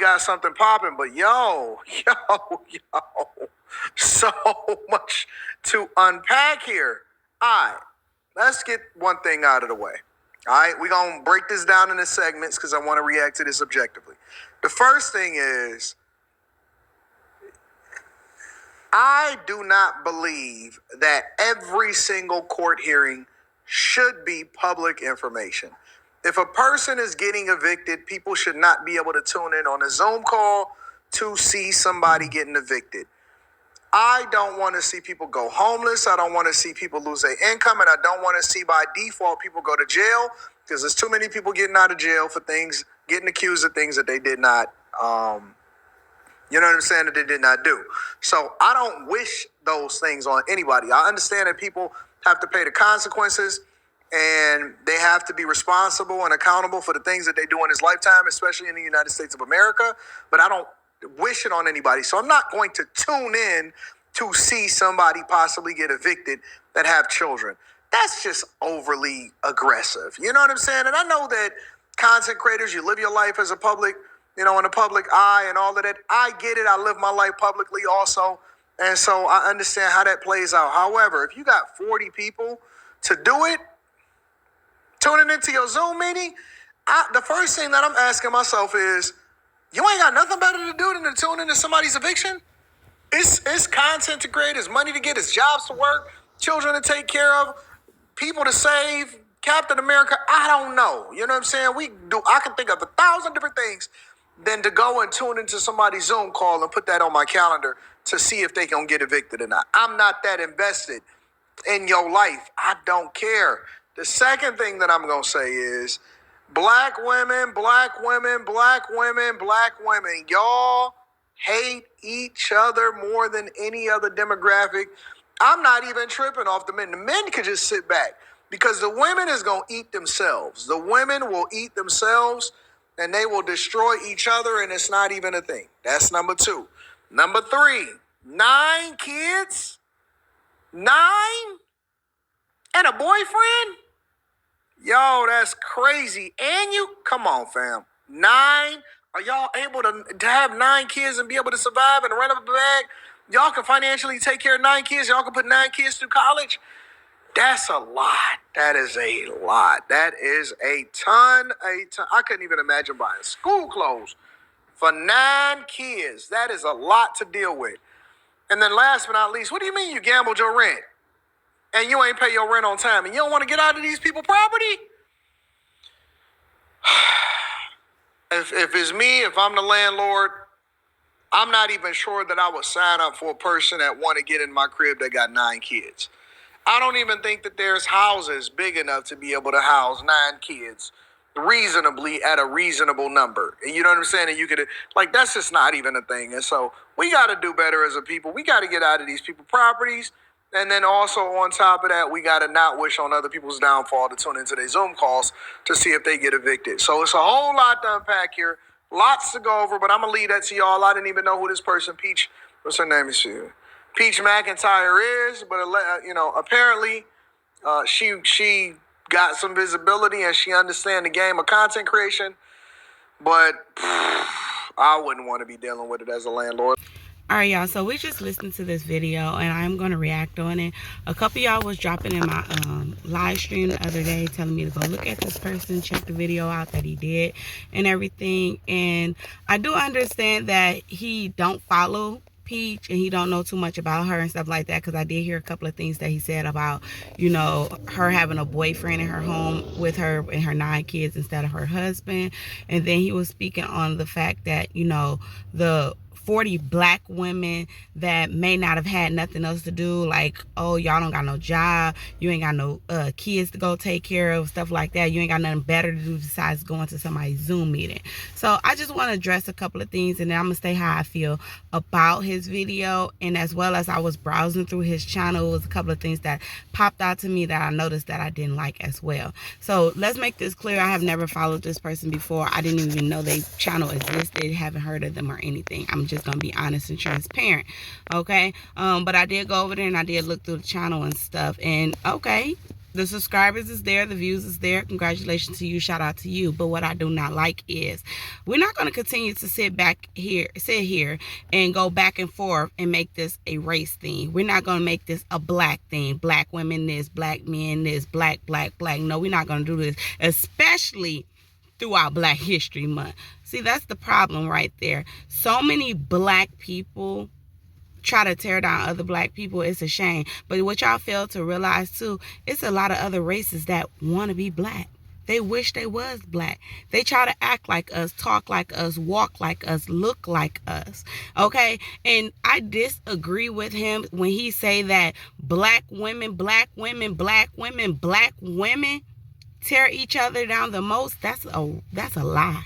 got something popping, but yo, so much to unpack here. All right, let's get one thing out of the way. All right, we're going to break this down into segments because I want to react to this objectively. The first thing is, I do not believe that every single court hearing should be public information. If a person is getting evicted, people should not be able to tune in on a Zoom call to see somebody getting evicted. I don't want to see people go homeless. I don't want to see people lose their income. And I don't want to see by default people go to jail, because there's too many people getting out of jail for things, getting accused of things that they did not, you know what I'm saying, that they did not do. So I don't wish those things on anybody. I understand that people have to pay the consequences and they have to be responsible and accountable for the things that they do in his lifetime, especially in the United States of America. But I don't wish it on anybody. So I'm not going to tune in to see somebody possibly get evicted that have children. That's just overly aggressive. You know what I'm saying? And I know that content creators, you live your life as a public, you know, in the public eye and all of that. I get it. I live my life publicly also. And so I understand how that plays out. However, if you got 40 people to do it, tuning into your Zoom meeting, the first thing that I'm asking myself is, you ain't got nothing better to do than to tune into somebody's eviction? It's content to create, it's money to get, it's jobs to work, children to take care of, people to save, Captain America. I don't know. You know what I'm saying? I can think of 1,000 different things than to go and tune into somebody's Zoom call and put that on my calendar to see if they can get evicted or not. I'm not that invested in your life. I don't care. The second thing that I'm going to say is, black women, y'all hate each other more than any other demographic. I'm not even tripping off the men. The men could just sit back, because the women is going to eat themselves. The women will eat themselves and they will destroy each other, and it's not even a thing. That's number 2. Number 3, 9 kids? 9? And a boyfriend? Yo, that's crazy. And come on, fam. 9? Are y'all able to have 9 kids and be able to survive and rent up a bag? Y'all can financially take care of 9 kids. Y'all can put 9 kids through college. That's a lot. That is a lot. That is a ton. I couldn't even imagine buying school clothes for 9 kids. That is a lot to deal with. And then last but not least, what do you mean you gambled your rent and you ain't pay your rent on time and you don't want to get out of these people's property? If it's me, if I'm the landlord, I'm not even sure that I would sign up for a person that want to get in my crib that got 9 kids. I don't even think that there's houses big enough to be able to house 9 kids reasonably at a reasonable number. And you know what I'm saying? And you could, that's just not even a thing. And so we got to do better as a people. We got to get out of these people's properties. And then also on top of that, we got to not wish on other people's downfall to tune into their Zoom calls to see if they get evicted. So it's a whole lot to unpack here. Lots to go over, but I'm going to leave that to y'all. I didn't even know who this person, Peach, what's her name? Peach MCINTYRE is, but apparently she got some visibility and she understands the game of content creation, but I wouldn't want to be dealing with it as a landlord. All right, y'all, so we just listened to this video and I'm going to react on it. A couple y'all was dropping in my live stream the other day telling me to go look at this person, check the video out that he did and everything. And I do understand that he don't follow Peach and he don't know too much about her and stuff like that, because I did hear a couple of things that he said about, her having a boyfriend in her home with her and her 9 kids instead of her husband. And then he was speaking on the fact that, the 40 black women that may not have had nothing else to do, like, oh, y'all don't got no job, you ain't got no kids to go take care of, stuff like that, you ain't got nothing better to do besides going to somebody's Zoom meeting. So I just want to address a couple of things, and then I'm gonna say how I feel about his video. And as well as I was browsing through his channel, it was a couple of things that popped out to me that I noticed that I didn't like as well. So let's make this clear. I have never followed this person before. I didn't even know their channel existed, haven't heard of them or anything. I'm just gonna be honest and transparent, okay? But I did go over there and I did look through the channel and stuff, and okay, The subscribers is there, the views is there. Congratulations to you, shout out to you. But what I do not like is we're not going to continue to sit here and go back and forth and make this a race thing. We're not going to make this a black thing. Black women this, black men this, black. No, we're not going to do this, especially throughout Black History Month. See, that's the problem right there. So many black people try to tear down other black people. It's a shame. But what y'all fail to realize too, it's a lot of other races that want to be black. They wish they was black. They try to act like us, talk like us, walk like us, look like us. Okay? And I disagree with him when he say that black women tear each other down the most. That's a lie.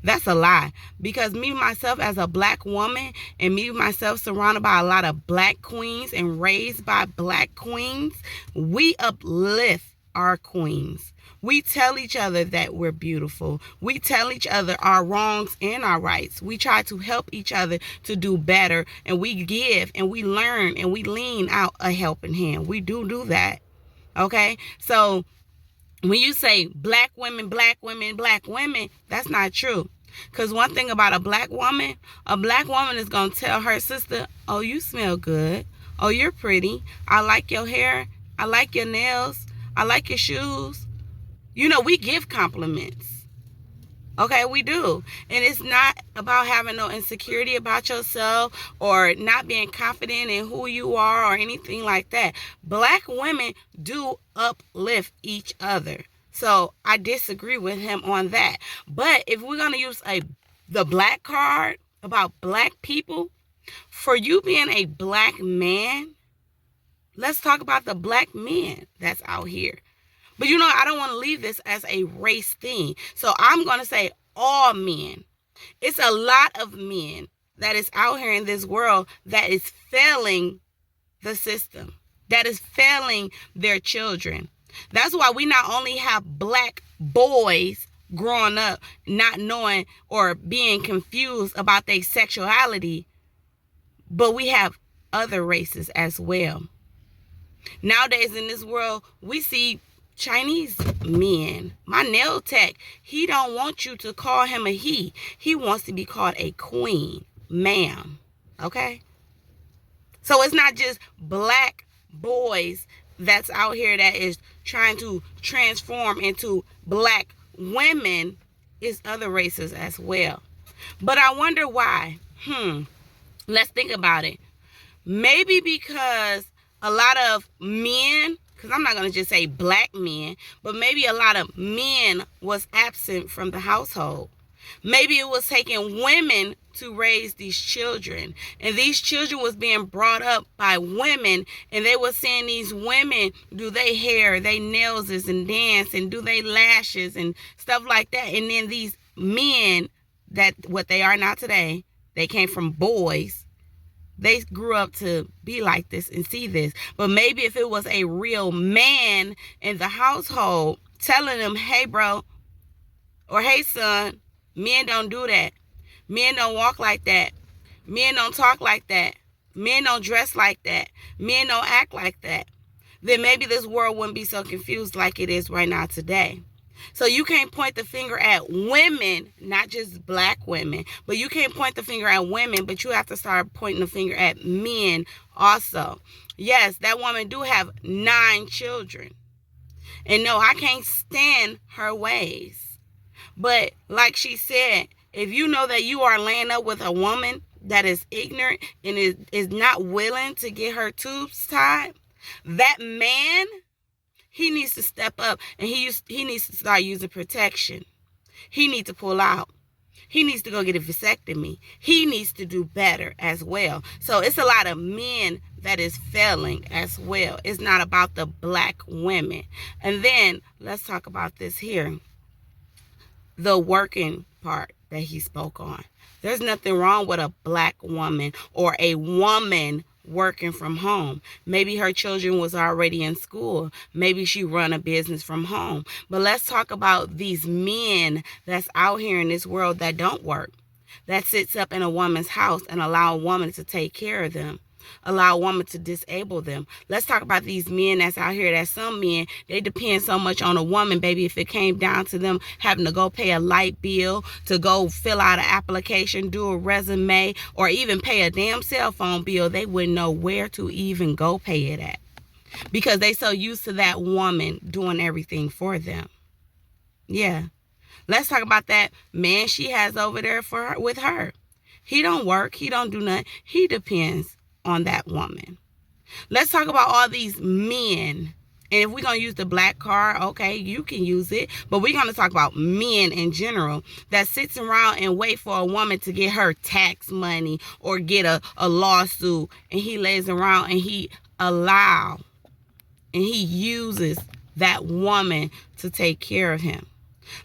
That's a lie. Because me, myself, as a black woman, and me, myself, surrounded by a lot of black queens and raised by black queens, we uplift our queens. We tell each other that we're beautiful. We tell each other our wrongs and our rights. We try to help each other to do better. And we give and we learn and we lean out a helping hand. We do that. Okay? So when you say black women, that's not true. Because one thing about a black woman is going to tell her sister, oh, you smell good. Oh, you're pretty. I like your hair. I like your nails. I like your shoes. You know, we give compliments. Okay, we do. And it's not about having no insecurity about yourself or not being confident in who you are or anything like that. Black women do uplift each other. So I disagree with him on that. But if we're going to use the black card about black people, for you being a black man, let's talk about the black men that's out here. But you know, I don't want to leave this as a race thing. So I'm going to say all men. It's a lot of men that is out here in this world that is failing the system, that is failing their children. That's why we not only have black boys growing up not knowing or being confused about their sexuality, but we have other races as well. Nowadays in this world, we see Chinese men. My nail tech, he don't want you to call him a he. He wants to be called a queen, ma'am. Okay? So it's not just black boys that's out here that is trying to transform into black women. It's other races as well. But I wonder why. Let's think about it. Maybe because a lot of men, because I'm not going to just say black men, but maybe a lot of men was absent from the household. Maybe it was taking women to raise these children. And these children was being brought up by women. And they were seeing these women do their hair, their nails and dance and do their lashes and stuff like that. And then these men, that what they are now today, they came from boys. They grew up to be like this and see this. But maybe if it was a real man in the household telling them, hey, bro, or hey, son, men don't do that. Men don't walk like that. Men don't talk like that. Men don't dress like that. Men don't act like that. Then maybe this world wouldn't be so confused like it is right now today. So you can't point the finger at women, not just black women, but you can't point the finger at women, but you have to start pointing the finger at men also. Yes, that woman do have 9 children. And no, I can't stand her ways. But like she said, if you know that you are laying up with a woman that is ignorant and is not willing to get her tubes tied, that man, he needs to step up and he needs to start using protection. He needs to pull out. He needs to go get a vasectomy. He needs to do better as well. So it's a lot of men that is failing as well. It's not about the black women. And then let's talk about this here. The working part that he spoke on. There's nothing wrong with a black woman or a woman working from home. Maybe her children was already in school. Maybe she run a business from home. But let's talk about these men that's out here in this world that don't work, that sits up in a woman's house and allow a woman to take care of them. allow a woman to disable them. Let's talk about these men that's out here. That some men, they depend so much on a woman, baby. If it came down to them having to go pay a light bill, to go fill out an application, do a resume, or even pay a damn cell phone bill, they wouldn't know where to even go pay it at, because they so used to that woman doing everything for them. Yeah. Let's talk about that man she has over there for her, with her. He don't work. He don't do nothing. He depends on that woman. Let's talk about all these men. And if we're going to use the black card, okay, you can use it. But we're going to talk about men in general that sits around and wait for a woman to get her tax money or get a lawsuit. And he lays around and he uses that woman to take care of him.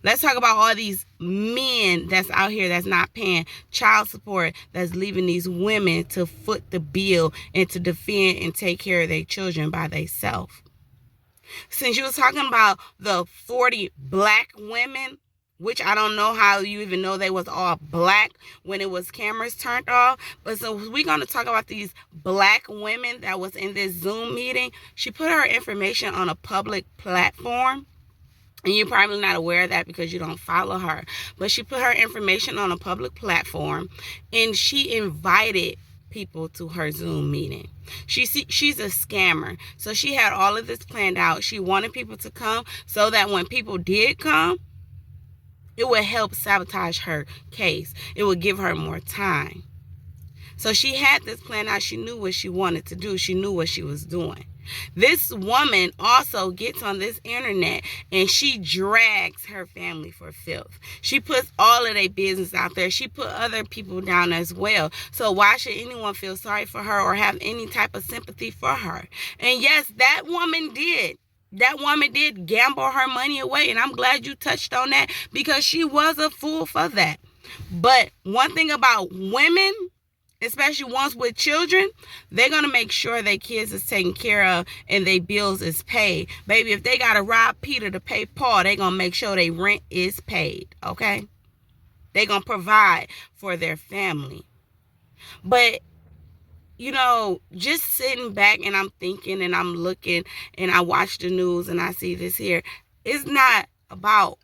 Let's talk about all these men that's out here that's not paying child support, that's leaving these women to foot the bill and to defend and take care of their children by themselves. Since you was talking about the 40 black women, which I don't know how you even know they was all black when it was cameras turned off. But so we're going to talk about these black women that was in this Zoom meeting. She put her information on a public platform. And you're probably not aware of that because you don't follow her. But she put her information on a public platform and she invited people to her Zoom meeting. She's a scammer. So she had all of this planned out. She wanted people to come so that when people did come, it would help sabotage her case. It would give her more time. So she had this plan out. She knew what she wanted to do. She knew what she was doing. This woman also gets on this internet and she drags her family for filth. She puts all of their business out there. She put other people down as well. So why should anyone feel sorry for her or have any type of sympathy for her? And yes, that woman did. That woman did gamble her money away. And I'm glad you touched on that because she was a fool for that. But one thing about women, especially ones with children, they're going to make sure their kids is taken care of and their bills is paid. Baby, if they got to rob Peter to pay Paul, they're going to make sure their rent is paid, okay? They're going to provide for their family. But, you know, just sitting back and I'm thinking and I'm looking and I watch the news and I see this here, it's not about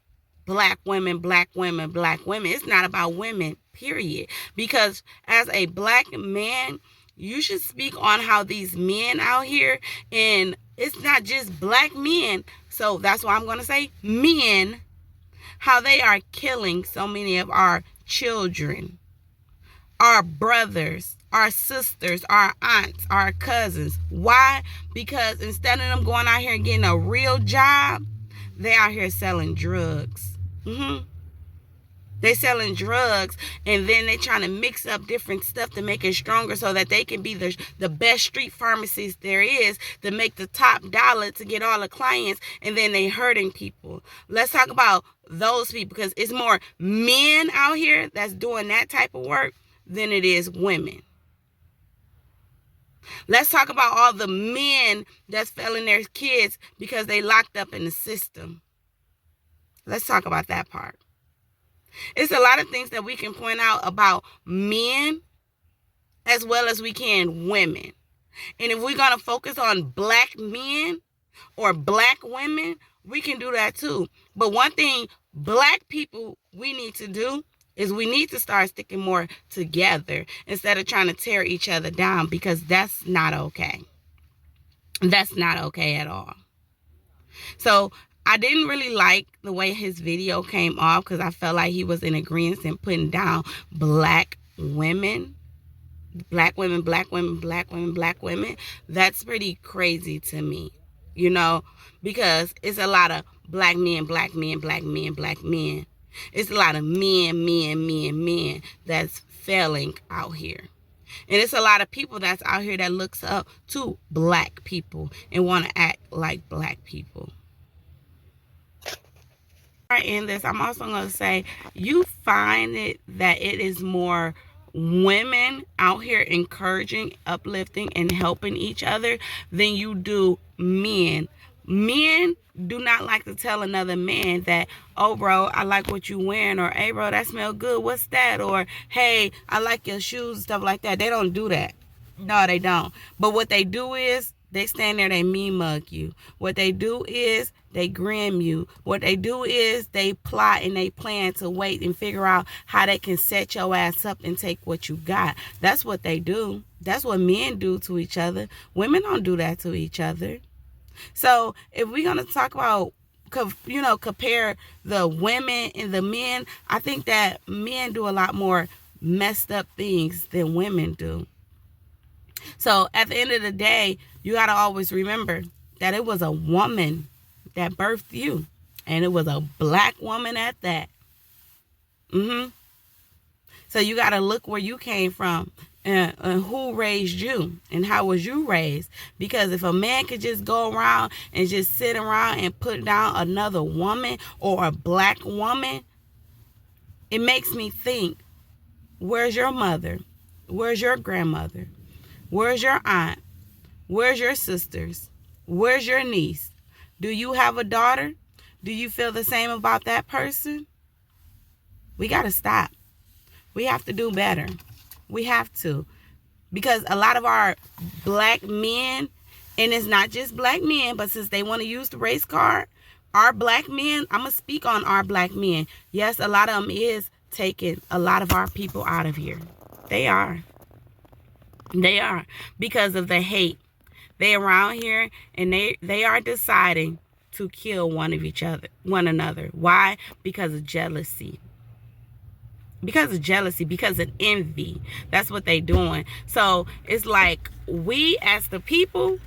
black women, black women, black women. It's not about women, period. Because as a black man, you should speak on how these men out here, and it's not just black men. So that's why I'm going to say men, how they are killing so many of our children, our brothers, our sisters, our aunts, our cousins. Why? Because instead of them going out here and getting a real job, they out here selling drugs. They selling drugs, and then they trying to mix up different stuff to make it stronger so that they can be the best street pharmacist there is to make the top dollar to get all the clients, and then they hurting people. Let's talk about those people because it's more men out here that's doing that type of work than it is women. Let's talk about all the men that's failing their kids because they locked up in the system. Let's talk about that part. It's a lot of things that we can point out about men as well as we can women. And if we're going to focus on black men or black women, we can do that too. But one thing black people we need to do is we need to start sticking more together instead of trying to tear each other down, because that's not okay. That's not okay at all. So I didn't really like the way his video came off because I felt like he was in agreement and putting down black women. Black women, black women, black women, black women. That's pretty crazy to me, you know, because it's a lot of black men, black men, black men, black men. It's a lot of men that's failing out here. And it's a lot of people that's out here that looks up to black people and want to act like black people. In this, I'm also going to say, you find it that it is more women out here encouraging, uplifting, and helping each other than you do men. Men do not like to tell another man that, oh, bro, I like what you wearing, or, hey, bro, that smell good. What's that? Or, hey, I like your shoes, stuff like that. They don't do that. No, they don't. But what they do is they stand there, they mean mug you. What they do is they grim you. What they do is they plot and they plan to wait and figure out how they can set your ass up and take what you got. That's what they do. That's what men do to each other. Women don't do that to each other. So if we're going to talk about, compare the women and the men, I think that men do a lot more messed up things than women do. So at the end of the day, you got to always remember that it was a woman that birthed you. And it was a black woman at that. So you got to look where you came from and who raised you and how was you raised. Because if a man could just go around and just sit around and put down another woman or a black woman, it makes me think, where's your mother? Where's your grandmother? Where's your aunt? Where's your sisters? Where's your niece? Do you have a daughter? Do you feel the same about that person? We got to stop. We have to do better. We have to. Because a lot of our black men, and it's not just black men, but since they want to use the race card, our black men, I'm going to speak on our black men. Yes, a lot of them is taking a lot of our people out of here. They are. They are, because of the hate. They around here and they are deciding to kill one another. Why? Because of jealousy. Because of jealousy, because of envy. That's what they doing. So it's like we as the people,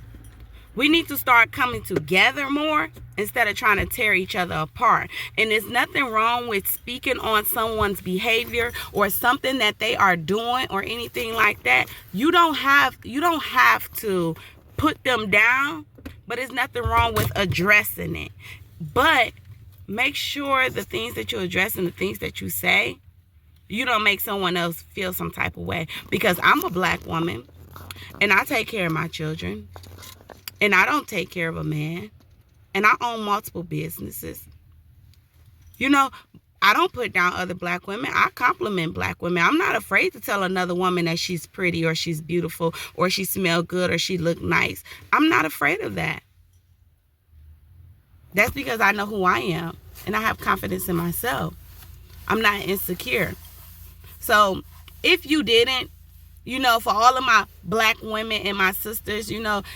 we need to start coming together more instead of trying to tear each other apart. And there's nothing wrong with speaking on someone's behavior or something that they are doing or anything like that. You don't have to put them down, but there's nothing wrong with addressing it. But make sure the things that you address and the things that you say, you don't make someone else feel some type of way. Because I'm a black woman and I take care of my children. And I don't take care of a man. And I own multiple businesses. I don't put down other black women. I compliment black women. I'm not afraid to tell another woman that she's pretty or she's beautiful or she smells good or she look nice. I'm not afraid of that. That's because I know who I am. And I have confidence in myself. I'm not insecure. So if you didn't, for all of my black women and my sisters,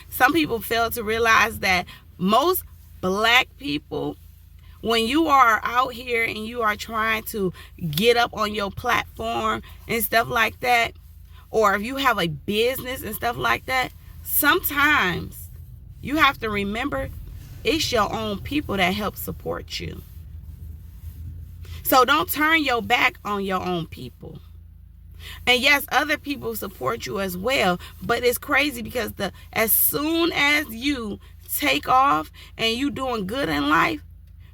some people fail to realize that most black people, when you are out here and you are trying to get up on your platform and stuff like that, or if you have a business and stuff like that, sometimes you have to remember it's your own people that help support you. So don't turn your back on your own people. And yes, other people support you as well, but it's crazy because as soon as you take off and you doing good in life,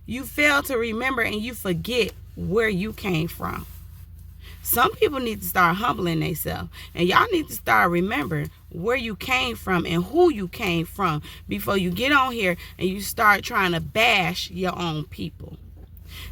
you fail to remember and you forget where you came from. Some people need to start humbling themselves, and y'all need to start remembering where you came from and who you came from before you get on here and you start trying to bash your own people.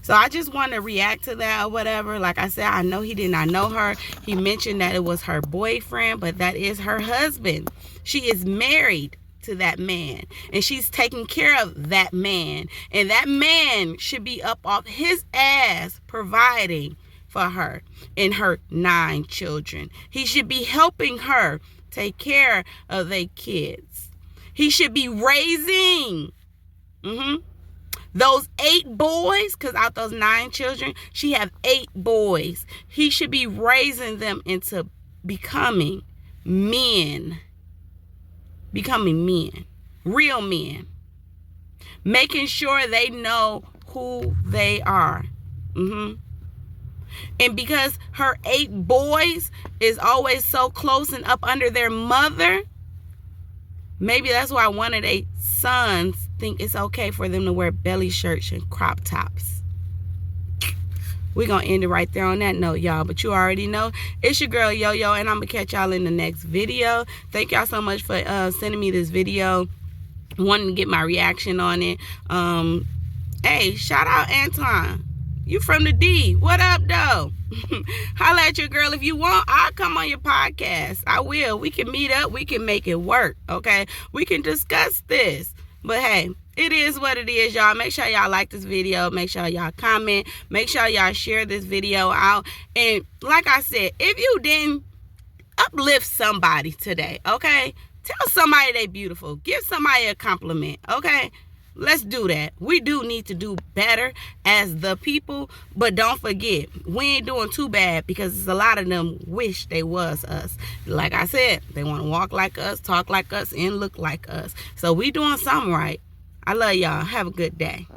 So I just want to react to that or whatever. Like I said, I know he did not know her. He mentioned that it was her boyfriend, but that is her husband. She is married to that man, and she's taking care of that man. And that man should be up off his ass providing for her and her 9 children. He should be helping her take care of their kids. He should be raising those 8 boys, because out those 9 children, she have 8 boys. He should be raising them into becoming men, real men, making sure they know who they are. And because her 8 boys is always so close and up under their mother, maybe that's why one of their sons think it's okay for them to wear belly shirts and crop tops. We're going to end it right there on that note, y'all. But you already know, it's your girl, Yo-Yo, and I'm going to catch y'all in the next video. Thank y'all so much for sending me this video, wanting to get my reaction on it. Hey, shout out Anton. You from the D. What up, though? Holla at your girl if you want. I'll come on your podcast. I will. We can meet up. We can make it work, okay? We can discuss this. But hey, it is what it is, y'all. Make sure y'all like this video. Make sure y'all comment. Make sure y'all share this video out. And like I said, if you didn't, uplift somebody today, okay? Tell somebody they beautiful. Give somebody a compliment, okay? Let's do that. We do need to do better as the people, but don't forget, we ain't doing too bad because a lot of them wish they was us. Like I said, they want to walk like us, talk like us, and look like us. So we doing something right. I love y'all. Have a good day.